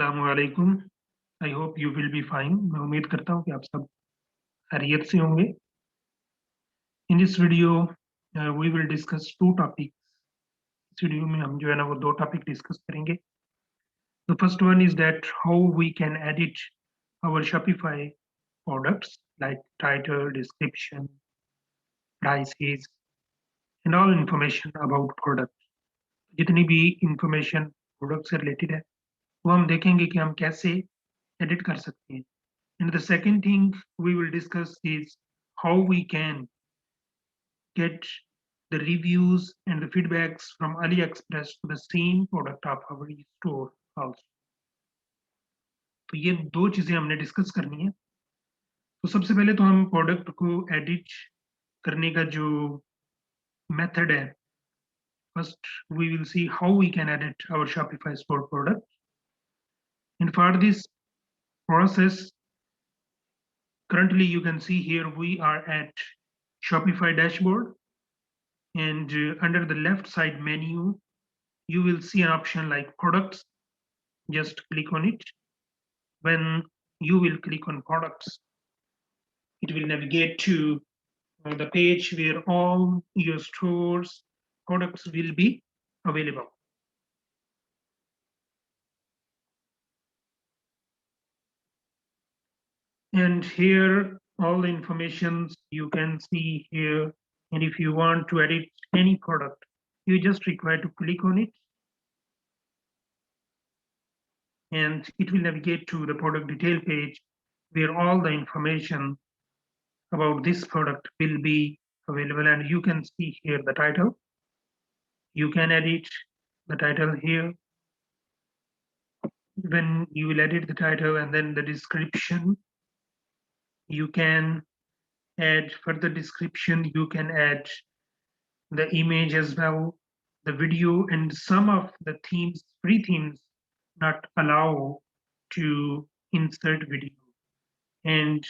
अस्सलामुअलैकुम। I hope you will be fine. मैं उम्मीद करता हूँ कि आप सब खैरियत से होंगे। In this video we will discuss two topic. इस वीडियो में हम जो है ना वो दो टॉपिक डिस्कस करेंगे। The first one is that how we can edit our Shopify products like title, description, prices, and all information about product. जितनी भी इंफॉर्मेशन प्रोडक्ट से रिलेटेड है वो हम देखेंगे कि हम कैसे एडिट कर सकते हैं. And the second thing we will discuss is how we can get the reviews and the feedbacks from AliExpress to the same product of our store also. तो ये दो चीजें हमने डिस्कस करनी है. तो सबसे पहले तो हम प्रोडक्ट को एडिट करने का जो मेथड है, first we will see how we can edit our Shopify store product. And for this process, currently you can see here we are at Shopify dashboard, and under the left side menu you will see an option like products. Just click on it. When you will click on products, it will navigate to the page where all your stores products will be available. And here all the informations you can see here. And if you want to edit any product, you just require to click on it, and it will navigate to the product detail page where all the information about this product will be available. And you can see here the title. You can edit the title here. When you will edit the title, and then the description, you can add further description. You can add the image as well, the video, and some of the themes, free themes, not allow to insert video, and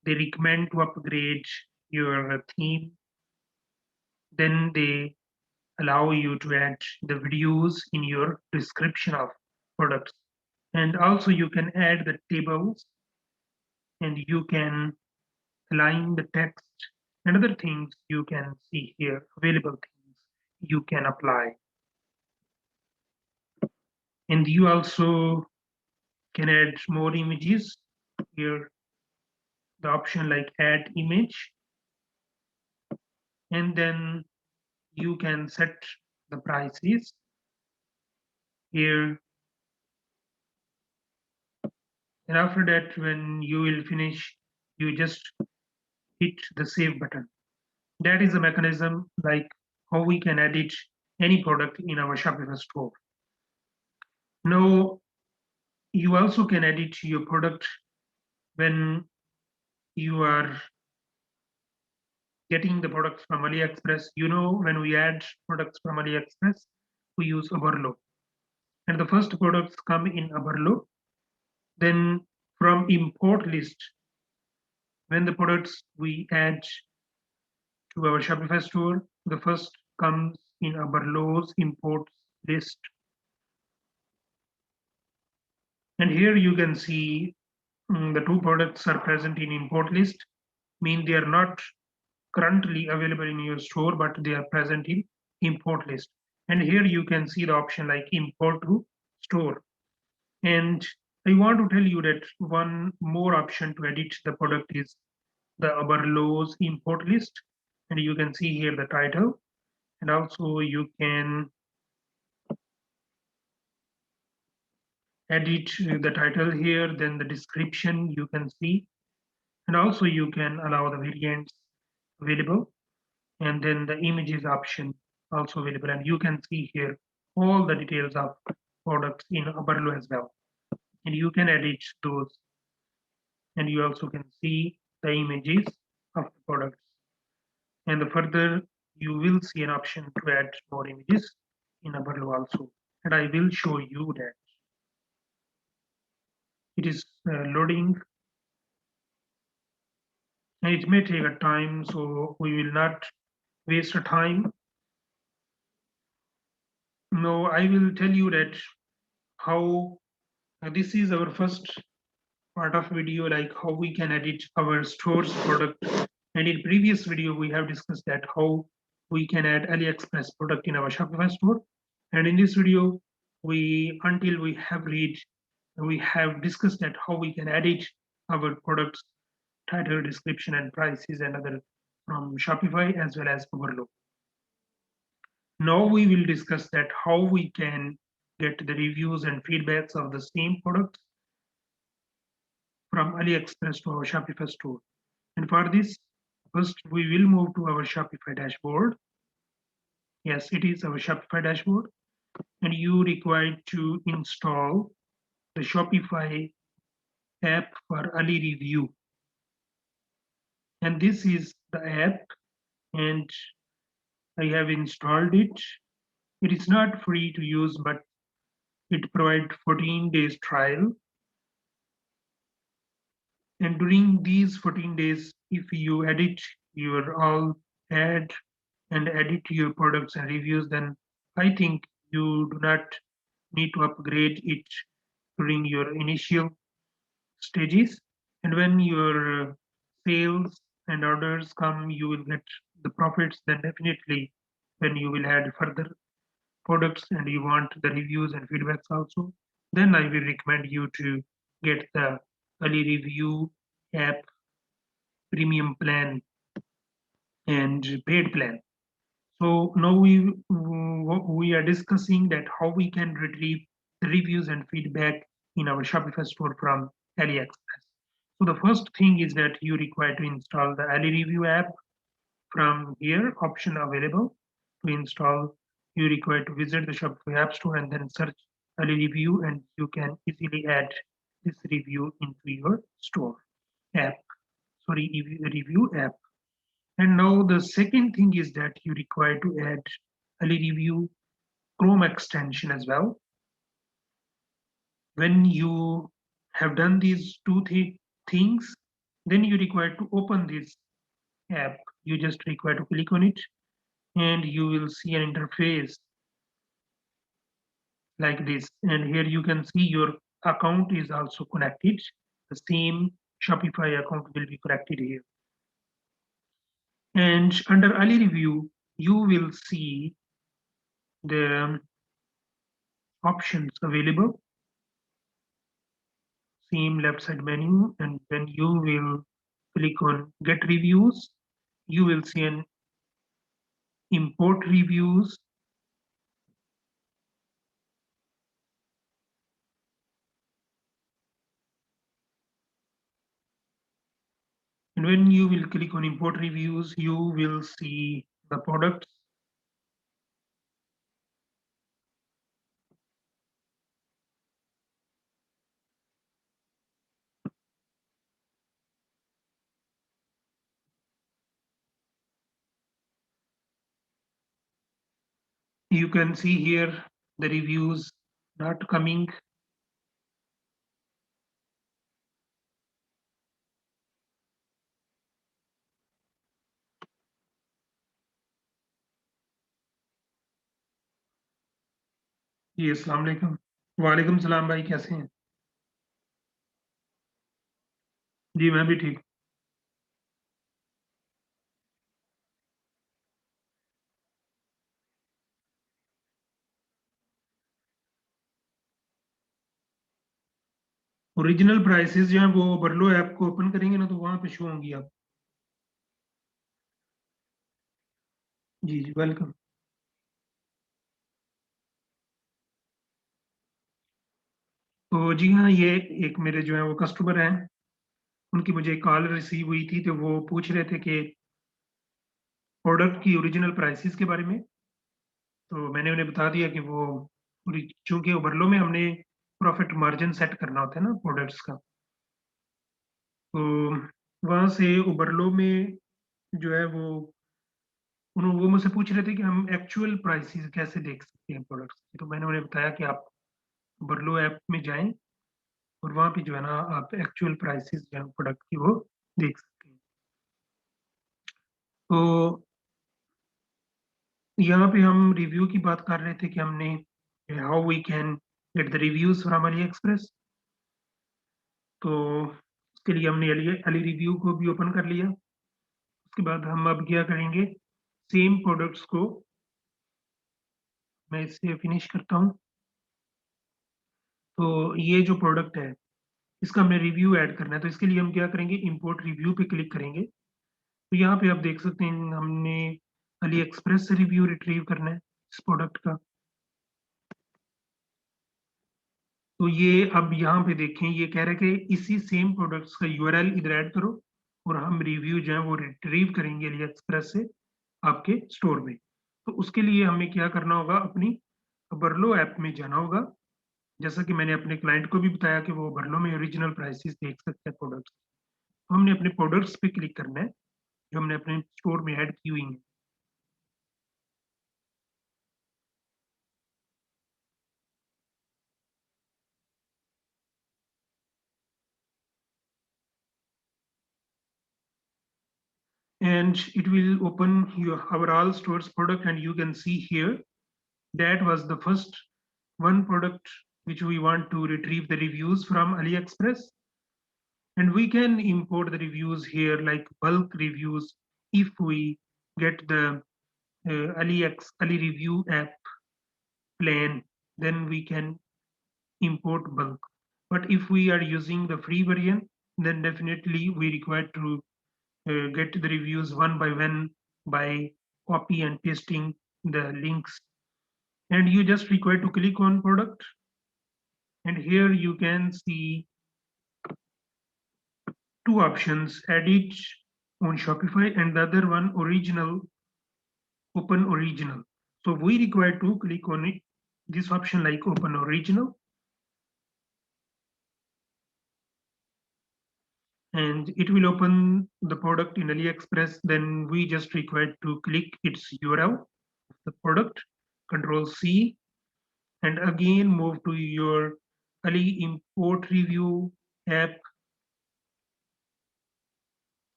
they recommend to upgrade your theme. Then they allow you to add the videos in your description of products. And also you can add the tables, and you can align the text and other things you can see here, available things you can apply. And you also can add more images here, the option like add image, and then you can set the prices here. And after that, when you will finish, you just hit the save button. That is a mechanism like how we can edit any product in our Shopify store. Now, you also can edit your product when you are getting the products from AliExpress. You know, when we add products from AliExpress, we use Aberlo. And the first products come in Aberlo. Then from import list, when the products we add to our Shopify store, the first comes in Aberlo's imports list. And here you can see the two products are present in import list, mean they are not currently available in your store, but they are present in import list. And here you can see the option like import to store. And I want to tell you that one more option to edit the product is the Aberlo's import list. And you can see here the title, and also you can edit the title here, then the description you can see, and also you can allow the variants available, and then the images option also available. And you can see here all the details of products in Aberlo as well, and you can edit those. And you also can see the images of the products. And the further you will see an option to add more images in Aberlo also, and I will show you that. It is loading, and it may take a time, so we will not waste a time. No, I will tell you that how This is our first part of video, like how we can edit our store's product. And in previous video, we have discussed that how we can add AliExpress product in our Shopify store. And in this video, until we have discussed that how we can edit our products, title, description, and prices and other from Shopify as well as Overlook. Now we will discuss that how we can get the reviews and feedbacks of the same products from AliExpress to our Shopify store. And for this, first we will move to our Shopify dashboard. Yes, it is our Shopify dashboard. And you require to install the Shopify app for Ali Review. And this is the app, and I have installed it. It is not free to use, but it provides 14 days trial. And during these 14 days, if you edit your all ad and edit your products and reviews, then I think you do not need to upgrade it during your initial stages. And when your sales and orders come, you will get the profits. Then definitely when you will add further products and you want the reviews and feedbacks also, then I will recommend you to get the Ali Review app premium plan and paid plan. So now we are discussing that how we can retrieve the reviews and feedback in our Shopify store from AliExpress. So the first thing is that you require to install the Ali Review app. From here, option available to install, you require to visit the Shopify app store and then search Ali Review, and you can easily add this review into your store app. Sorry, review app. And now the second thing is that you require to add Ali Review Chrome extension as well. When you have done these two things, then you require to open this app. You just require to click on it and you will see an interface like this. And here you can see your account is also connected. The same Shopify account will be connected here. And under Ali Review, you will see the options available. Same left side menu, and then you will click on Get Reviews. You will see an Import Reviews. And when you will click on Import Reviews, you will see the products. You can see here the reviews not coming. जी अस्सलाम वालेकुम। वालेकुम सलाम भाई, कैसे हैं? जी मैं भी ठीक। ओरिजिनल प्राइसेस जो है वो बरलो ऐप को ओपन करेंगे ना तो वहां पे शो होंगी आप। जी जी वेलकम। तो जी हाँ, ये एक मेरे जो है वो कस्टमर हैं, उनकी मुझे कॉल रिसीव हुई थी, तो वो पूछ रहे थे कि प्रोडक्ट की ओरिजिनल प्राइसेस के बारे में। तो मैंने उन्हें बता दिया कि वो चूंकि ओवरलो में हमने प्रॉफिट मार्जिन सेट करना होता है ना प्रोडक्ट्स का, तो वहां से ओवरलो में जो है वो मुझसे पूछ रहे थे कि हम एक्चुअल प्राइसेस कैसे देख सकते हैं प्रोडक्ट्स की। तो मैंने उन्हें बताया कि आप ओवरलो ऐप में जाएं और वहां पे जो है ना आप एक्चुअल प्राइसेस जो है प्रोडक्ट की वो देख सकते हैं। तो यहाँ पे हम रिव्यू की बात कर रहे थे कि हमने how we can get the reviews from AliExpress. तो उसके लिए हमने अली रिव्यू को भी ओपन कर लिया। उसके बाद हम अब क्या करेंगे, सेम प्रोडक्ट्स को मैं इससे फिनिश करता हूँ। तो ये जो प्रोडक्ट है इसका हमें रिव्यू ऐड करना है, तो इसके लिए हम क्या करेंगे, इंपोर्ट रिव्यू पे क्लिक करेंगे। तो यहाँ पे आप देख सकते हैं हमने अली एक्सप्रेस से रिव्यू रिट्रीव करना है इस प्रोडक्ट का। तो ये अब यहाँ पे देखें, ये कह रहे हैं कि इसी सेम प्रोडक्ट्स का यूआरएल इधर ऐड करो और हम रिव्यू जो है वो रिट्रीव करेंगे अली एक्सप्रेस से आपके स्टोर में। तो उसके लिए हमें क्या करना होगा, अपनी बर्लो ऐप में जाना होगा। जैसा कि मैंने अपने क्लाइंट को भी बताया कि वो बर्लो में ओरिजिनल प्राइसेस देख सकते हैं प्रोडक्ट्स। तो हमने अपने प्रोडक्ट्स पे क्लिक करना है जो हमने अपने स्टोर में ऐड की हुई हैं। And it will open our all stores product, and you can see here that was the first one product which we want to retrieve the reviews from AliExpress. And we can import the reviews here like bulk reviews. If we get the Ali review app plan, then we can import bulk. But if we are using the free variant, then definitely we require to get the reviews one by one by copy and pasting the links. And you just require to click on product, and here you can see two options: edit on Shopify and the other one original, open original. So we require to click on it, this option like open original, and it will open the product in AliExpress. Then we just require to click its URL, the product, Control C, and again move to your Ali import review app,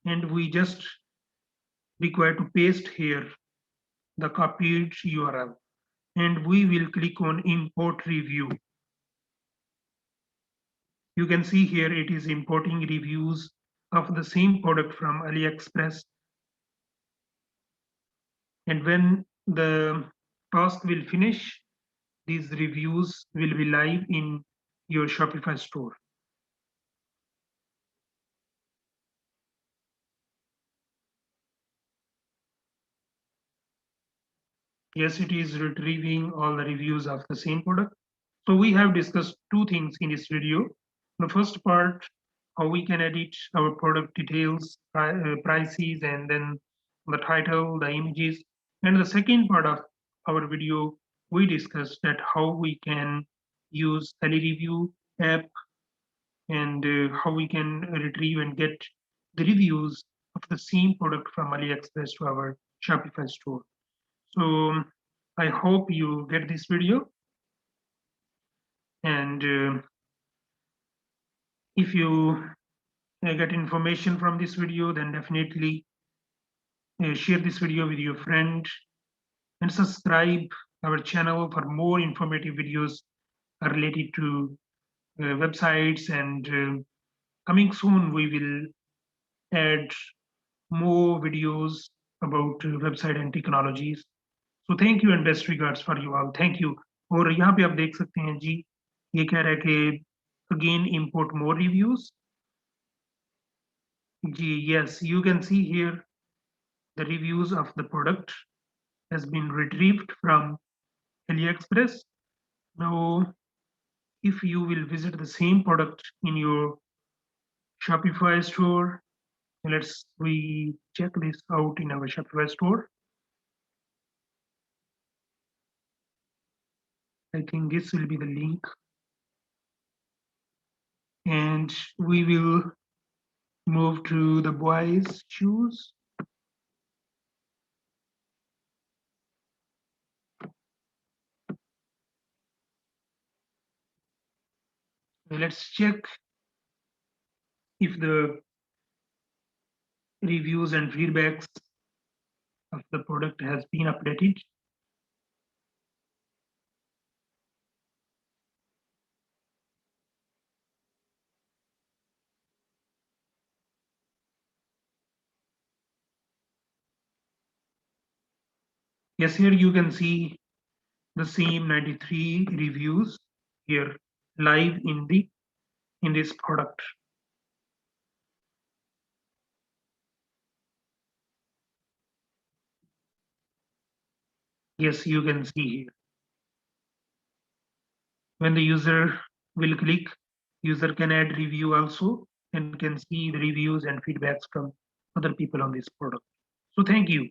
and we just require to paste here the copied URL, and we will click on import review. You can see here it is importing reviews of the same product from AliExpress. And when the task will finish, these reviews will be live in your Shopify store. Yes, it is retrieving all the reviews of the same product. So we have discussed two things in this video. The first part, how we can edit our product details, prices, and then the title, the images. And the second part of our video, we discussed that how we can use Ali Review app, and how we can retrieve and get the reviews of the same product from AliExpress to our Shopify store. So I hope you get this video, and if you get information from this video, then definitely share this video with your friend and subscribe our channel for more informative videos related to websites. And coming soon, we will add more videos about website and technologies. So thank you and best regards for you all. Thank you. और यहाँ पे आप देख सकते हैं जी, ये कह रहा है कि again import more reviews. Yes, you can see here the reviews of the product has been retrieved from AliExpress. Now, if you will visit the same product in your Shopify store, let's we check this out in our Shopify store. I think this will be the link, and we will move to the boys shoes. Let's check if the reviews and feedbacks of the product has been updated. Yes, here you can see the same 93 reviews here live in this product. Yes, you can see here. When the user will click, user can add review also and can see the reviews and feedbacks from other people on this product. So thank you.